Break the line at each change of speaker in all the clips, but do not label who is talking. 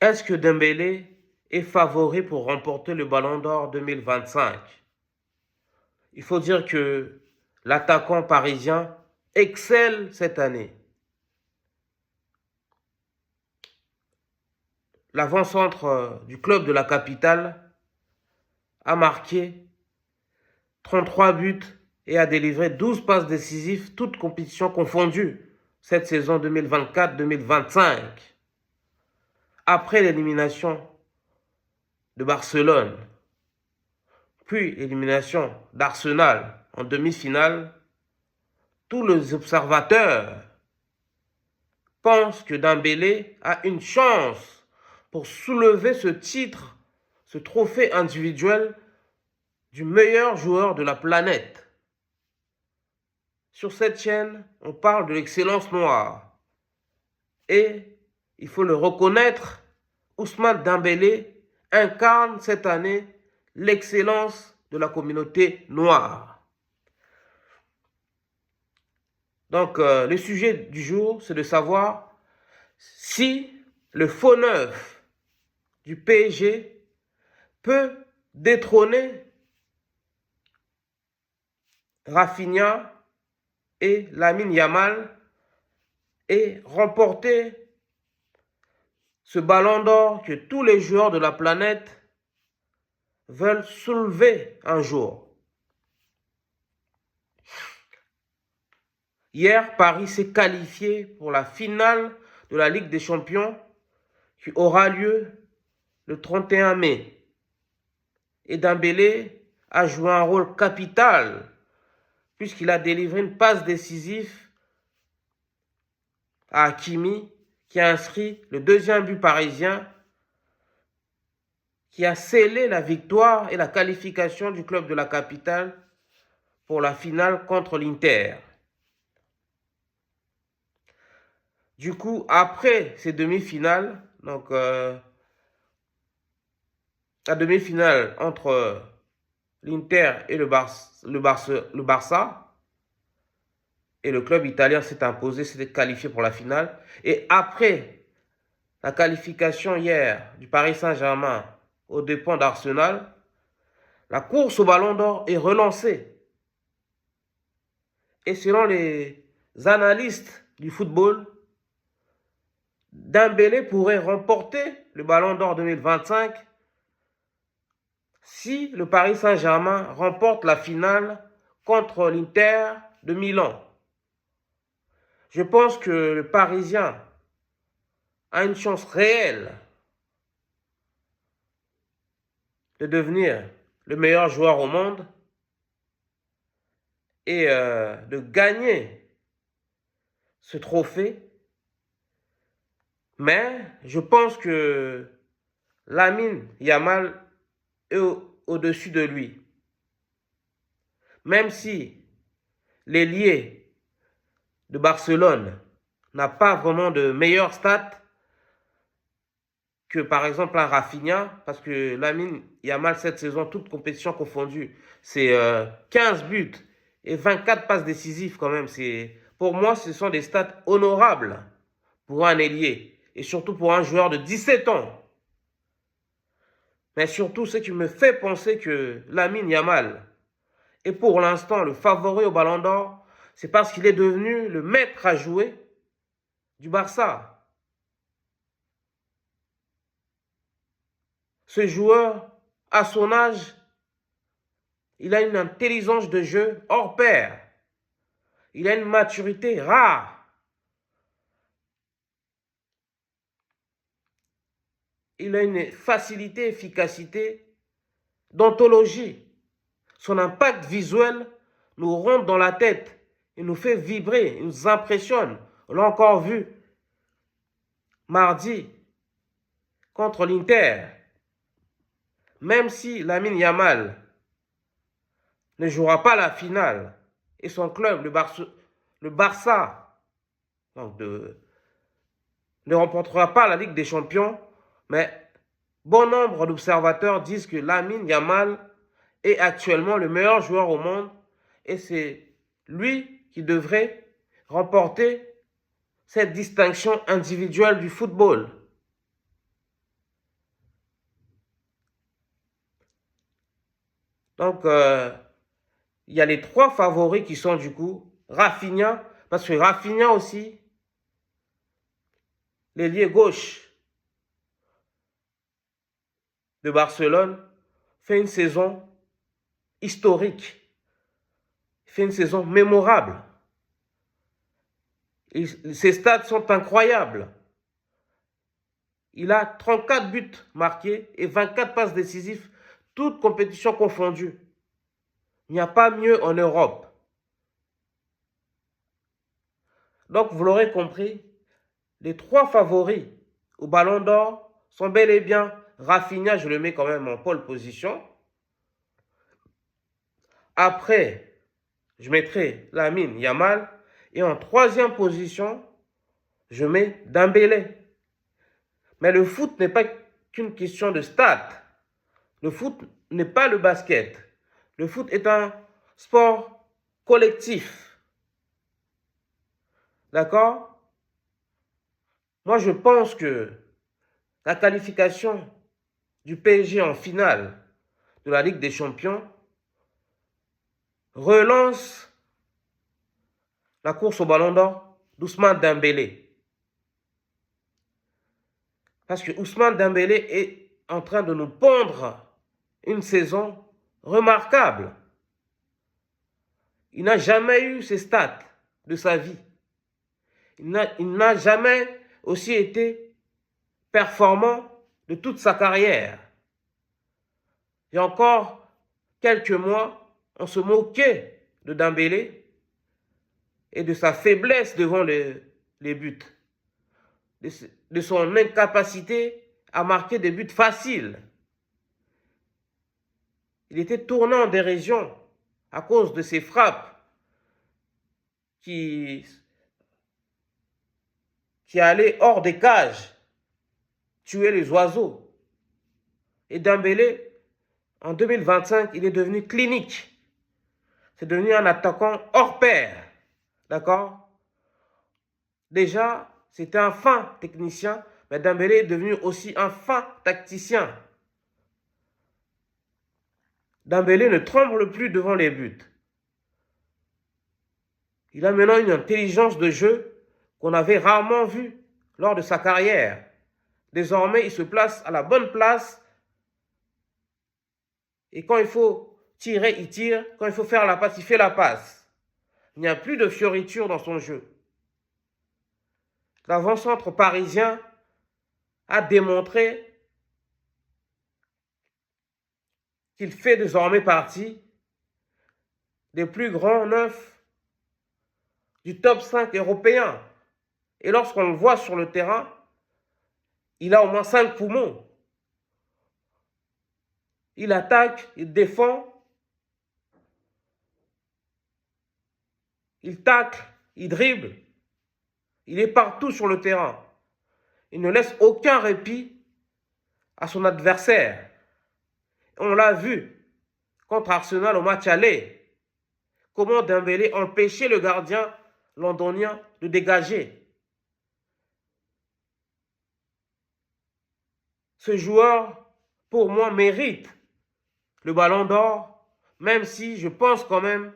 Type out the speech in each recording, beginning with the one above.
Est-ce que Dembélé est favori pour remporter le Ballon d'Or 2025? Il faut dire que l'attaquant parisien excelle cette année. L'avant-centre du club de la capitale a marqué 33 buts et a délivré 12 passes décisives, toutes compétitions confondues, cette saison 2024-2025. Après l'élimination de Barcelone, puis l'élimination d'Arsenal en demi-finale, tous les observateurs pensent que Dembélé a une chance pour soulever ce titre, ce trophée individuel du meilleur joueur de la planète. Sur cette chaîne, on parle de l'excellence noire. Et il faut le reconnaître, Ousmane Dembélé incarne cette année l'excellence de la communauté noire. Donc, le sujet du jour, c'est de savoir si le faux neuf du PSG peut détrôner Rafinha et Lamine Yamal et remporter ce ballon d'or que tous les joueurs de la planète veulent soulever un jour. Hier, Paris s'est qualifié pour la finale de la Ligue des Champions qui aura lieu le 31 mai. Et Dembélé a joué un rôle capital puisqu'il a délivré une passe décisive à Hakimi qui a inscrit le deuxième but parisien qui a scellé la victoire et la qualification du club de la capitale pour la finale contre l'Inter. Du coup, après ces demi-finales, donc la demi-finale entre l'Inter et le Barça, et le club italien s'est imposé, s'est qualifié pour la finale. Et après la qualification hier du Paris Saint-Germain aux dépens d'Arsenal, la course au Ballon d'Or est relancée. Et selon les analystes du football, Dembélé pourrait remporter le Ballon d'Or 2025 si le Paris Saint-Germain remporte la finale contre l'Inter de Milan. Je pense que le Parisien a une chance réelle de devenir le meilleur joueur au monde et de gagner ce trophée. Mais je pense que Lamine Yamal est au-dessus de lui. Même si l'ailier de Barcelone n'a pas vraiment de meilleurs stats que par exemple un Rafinha, parce que Lamine Yamal cette saison, toute compétition confondue, c'est 15 buts et 24 passes décisives quand même. Pour moi, ce sont des stats honorables pour un ailier et surtout pour un joueur de 17 ans. Mais surtout, ce qui me fait penser que Lamine Yamal est pour l'instant le favori au Ballon d'Or, c'est parce qu'il est devenu le maître à jouer du Barça. Ce joueur, à son âge, il a une intelligence de jeu hors pair. Il a une maturité rare. Il a une facilité, efficacité d'ontologie. Son impact visuel nous rentre dans la tête. Il nous fait vibrer, il nous impressionne. On l'a encore vu mardi contre l'Inter. Même si Lamine Yamal ne jouera pas la finale et son club, le Barça, donc ne remportera pas la Ligue des Champions, mais bon nombre d'observateurs disent que Lamine Yamal est actuellement le meilleur joueur au monde et c'est lui qui devrait remporter cette distinction individuelle du football. Donc, il y a les 3 favoris qui sont du coup Rafinha, parce que Rafinha aussi, l'ailier gauche de Barcelone, fait une saison historique, fait une saison mémorable. Ses stats sont incroyables. Il a 34 buts marqués et 24 passes décisives, toutes compétitions confondues. Il n'y a pas mieux en Europe. Donc, vous l'aurez compris, les 3 favoris au Ballon d'Or sont bel et bien Rafinha, je le mets quand même en pole position. Après, je mettrai Lamine Yamal. Et en 3e position, je mets Dembélé. Mais le foot n'est pas qu'une question de stats. Le foot n'est pas le basket. Le foot est un sport collectif. D'accord? Moi, je pense que la qualification du PSG en finale de la Ligue des Champions relance la course au Ballon d'Or d'Ousmane Dembélé. Parce que Ousmane Dembélé est en train de nous pondre une saison remarquable. Il n'a jamais eu ces stats de sa vie. Il n'a jamais aussi été performant de toute sa carrière. Il y a encore quelques mois, on se moquait de Dembélé et de sa faiblesse devant les buts, de son incapacité à marquer des buts faciles. Il était tourné en dérision à cause de ses frappes qui allaient hors des cages, tuer les oiseaux. Et Dembélé, en 2025, il est devenu clinique. C'est devenu un attaquant hors pair. D'accord? Déjà, c'était un fin technicien, mais Dembélé est devenu aussi un fin tacticien. Dembélé ne tremble plus devant les buts. Il a maintenant une intelligence de jeu qu'on avait rarement vue lors de sa carrière. Désormais, il se place à la bonne place et quand il faut tirer, il tire. Quand il faut faire la passe, il fait la passe. Il n'y a plus de fioriture dans son jeu. L'avant-centre parisien a démontré qu'il fait désormais partie des plus grands neufs du top 5 européen. Et lorsqu'on le voit sur le terrain, il a au moins 5 poumons. Il attaque, il défend, il tacle, il dribble. Il est partout sur le terrain. Il ne laisse aucun répit à son adversaire. On l'a vu contre Arsenal au match aller. Comment Dembélé empêchait le gardien londonien de dégager. Ce joueur, pour moi, mérite le Ballon d'Or, même si je pense quand même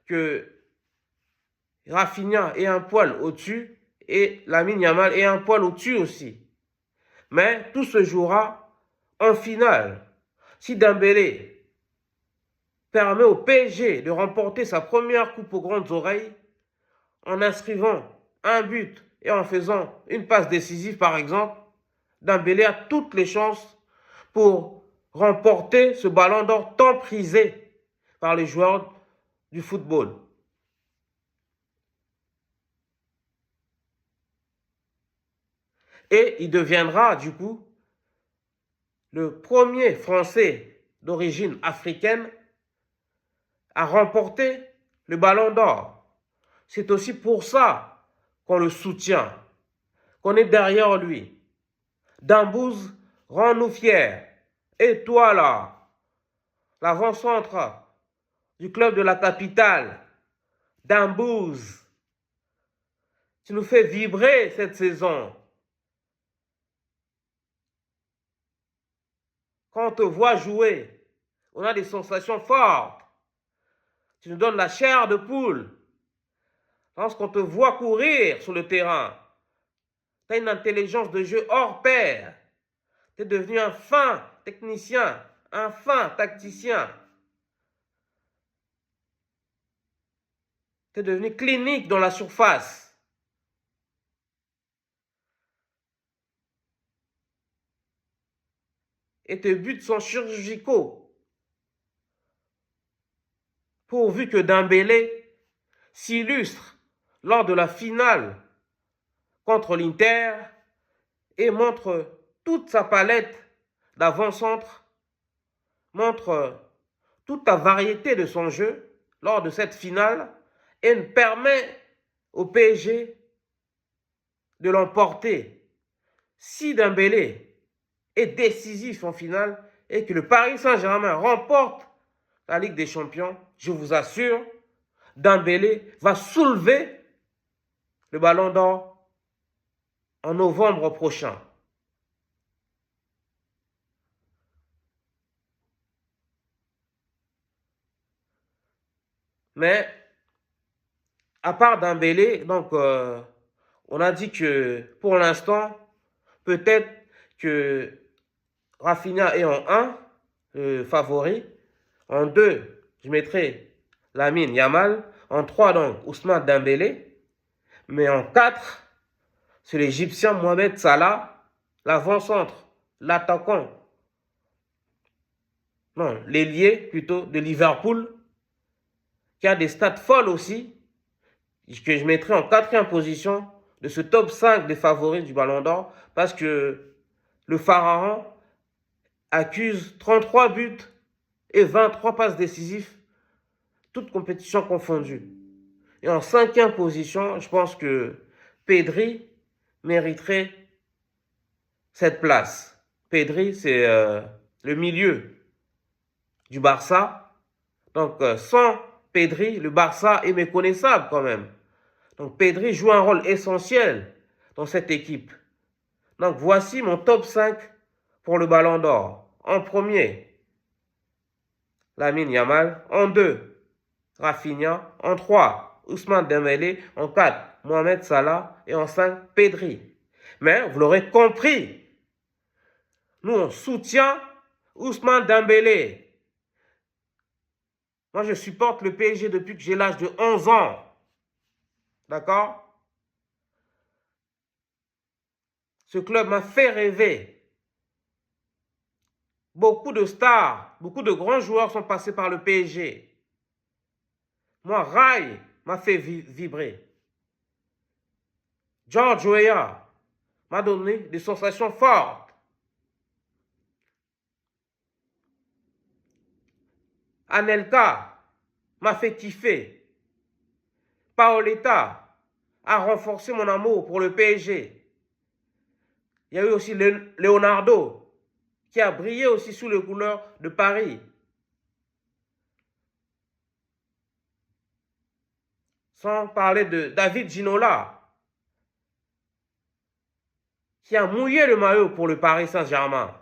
que Rafinha est un poil au-dessus et Lamine Yamal est un poil au-dessus aussi. Mais tout se jouera en finale. Si Dembélé permet au PSG de remporter sa première coupe aux grandes oreilles en inscrivant un but et en faisant une passe décisive par exemple, Dembélé a toutes les chances pour remporter ce ballon d'or tant prisé par les joueurs du football. Et il deviendra du coup le premier Français d'origine africaine à remporter le ballon d'or. C'est aussi pour ça qu'on le soutient, qu'on est derrière lui. Dambouz, rends-nous fiers. Et toi là, l'avant-centre du club de la capitale, Dambouz, tu nous fais vibrer cette saison. Quand on te voit jouer, On a des sensations fortes. Tu nous donnes la chair de poule. Lorsqu'on te voit courir sur le terrain, tu as une intelligence de jeu hors pair. Tu es devenu un fin technicien, un fin tacticien. Tu es devenu clinique dans la surface. Et tes buts sont chirurgicaux. Pourvu que Dembélé s'illustre lors de la finale contre l'Inter et montre toute sa palette d'avant-centre, montre toute la variété de son jeu lors de cette finale et permet au PSG de l'emporter. Si Dembélé est décisif en finale et que le Paris Saint-Germain remporte la Ligue des Champions, je vous assure, Dembélé va soulever le Ballon d'Or en novembre prochain. Mais à part Dembélé, donc on a dit que pour l'instant, peut-être que Rafinha est en 1, le favori. En 2, je mettrai Lamine Yamal. En 3, donc Ousmane Dembélé. Mais en 4, c'est l'Égyptien Mohamed Salah, l'avant-centre, l'attaquant. Non, l'ailier plutôt de Liverpool, qui a des stats folles aussi, que je mettrai en 4e position de ce top 5 des favoris du Ballon d'Or, parce que le Pharaon accuse 33 buts et 23 passes décisives, toutes compétitions confondues. Et en 5e position, je pense que Pedri mériterait cette place. Pedri, c'est le milieu du Barça. Donc, sans Pedri, le Barça est méconnaissable quand même. Donc, Pedri joue un rôle essentiel dans cette équipe. Donc, voici mon top 5 pour le Ballon d'Or. En premier, Lamine Yamal. En 2, Rafinha. En 3, Ousmane Dembélé. En 4, Mohamed Salah. Et en 5, Pedri. Mais vous l'aurez compris, nous on soutient Ousmane Dembélé. Moi je supporte le PSG depuis que j'ai l'âge de 11 ans. D'accord? Ce club m'a fait rêver. Beaucoup de stars, beaucoup de grands joueurs sont passés par le PSG. Moi, Rai m'a fait vibrer. George Weah m'a donné des sensations fortes. Anelka m'a fait kiffer. Paoletta a renforcé mon amour pour le PSG. Il y a eu aussi Leonardo, qui a brillé aussi sous les couleurs de Paris. Sans parler de David Ginola, qui a mouillé le maillot pour le Paris Saint-Germain.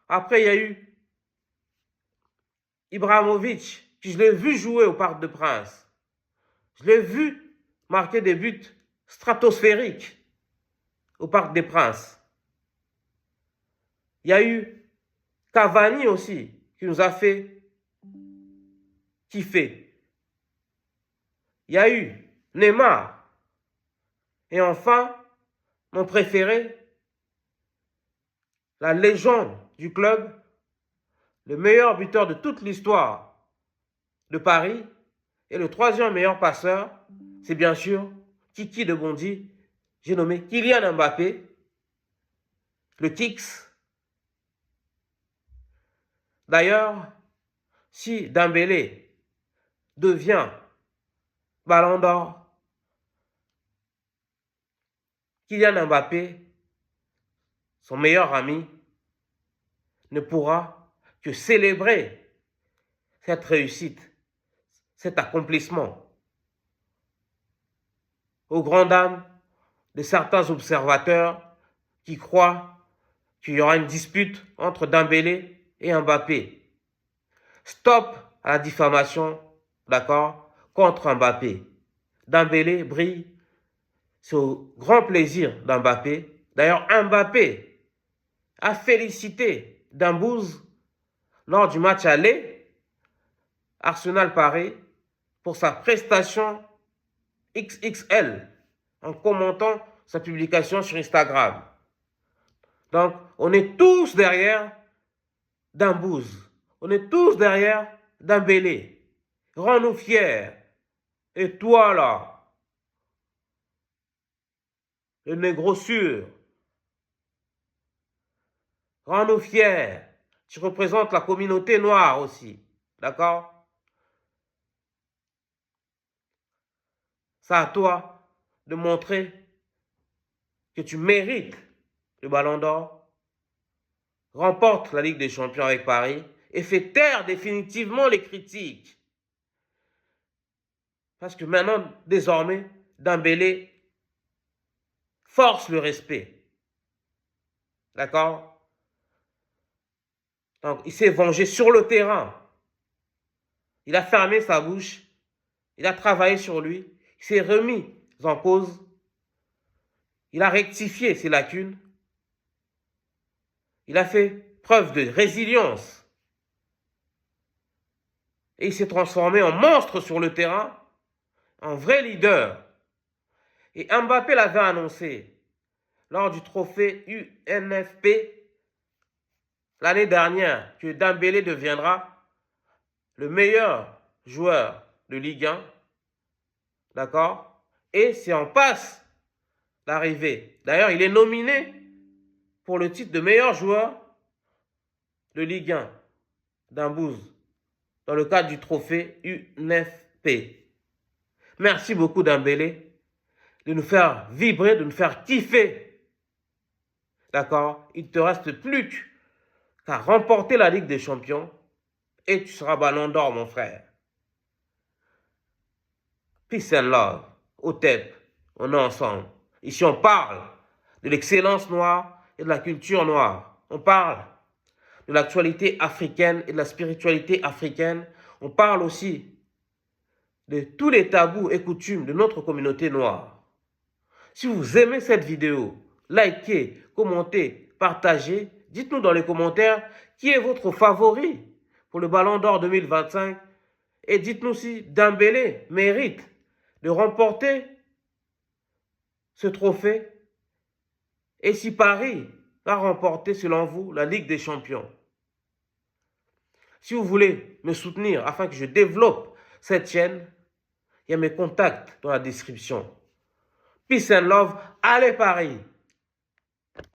Après, il y a eu Ibrahimovic, que je l'ai vu jouer au Parc des Princes. Je l'ai vu marquer des buts stratosphériques au Parc des Princes. Il y a eu Cavani aussi, qui nous a fait kiffer. Il y a eu Neymar. Et enfin, mon préféré, la légende du club, le meilleur buteur de toute l'histoire de Paris et le 3e meilleur passeur, c'est bien sûr Kiki de Bondy. J'ai nommé Kylian Mbappé, le Kix. D'ailleurs, si Dembélé devient Ballon d'Or, Kylian Mbappé, son meilleur ami, ne pourra que célébrer cette réussite, cet accomplissement. Aux grandes dames de certains observateurs qui croient qu'il y aura une dispute entre Dembélé et Mbappé. Stop à la diffamation, d'accord, contre Mbappé. Dembélé brille, c'est au grand plaisir d'Mbappé. D'ailleurs, Mbappé a félicité Dembouz lors du match aller Arsenal-Paris pour sa prestation XXL en commentant sa publication sur Instagram. Donc, on est tous derrière Dembouz. On est tous derrière Dembélé. Rends-nous fiers. Et toi là, le négro sûr, rends-nous fiers. Tu représentes la communauté noire aussi. D'accord? C'est à toi de montrer que tu mérites le Ballon d'Or. Remporte la Ligue des Champions avec Paris et fais taire définitivement les critiques. Parce que maintenant, désormais, Dembélé force le respect. D'accord? Donc, il s'est vengé sur le terrain. Il a fermé sa bouche. Il a travaillé sur lui. Il s'est remis en cause. Il a rectifié ses lacunes. Il a fait preuve de résilience. Et il s'est transformé en monstre sur le terrain, en vrai leader. Et Mbappé l'avait annoncé lors du trophée UNFP l'année dernière que Dembélé deviendra le meilleur joueur de Ligue 1. D'accord? Et c'est en passe d'arriver. D'ailleurs, il est nominé pour le titre de meilleur joueur de Ligue 1 Dembouz dans le cadre du trophée UNFP. Merci beaucoup Dembélé de nous faire vibrer, de nous faire kiffer. D'accord? Il ne te reste plus qu'à remporter la Ligue des Champions et tu seras Ballon d'Or, mon frère. Peace and love. Au TEP, on est ensemble. Ici, on parle de l'excellence noire et de la culture noire. On parle de l'actualité africaine et de la spiritualité africaine. On parle aussi de tous les tabous et coutumes de notre communauté noire. Si vous aimez cette vidéo, likez, commentez, partagez. Dites-nous dans les commentaires qui est votre favori pour le Ballon d'Or 2025. Et dites-nous si Dembélé mérite de remporter ce trophée et si Paris va remporter selon vous la Ligue des Champions. Si vous voulez me soutenir afin que je développe cette chaîne, il y a mes contacts dans la description. Peace and love, allez Paris!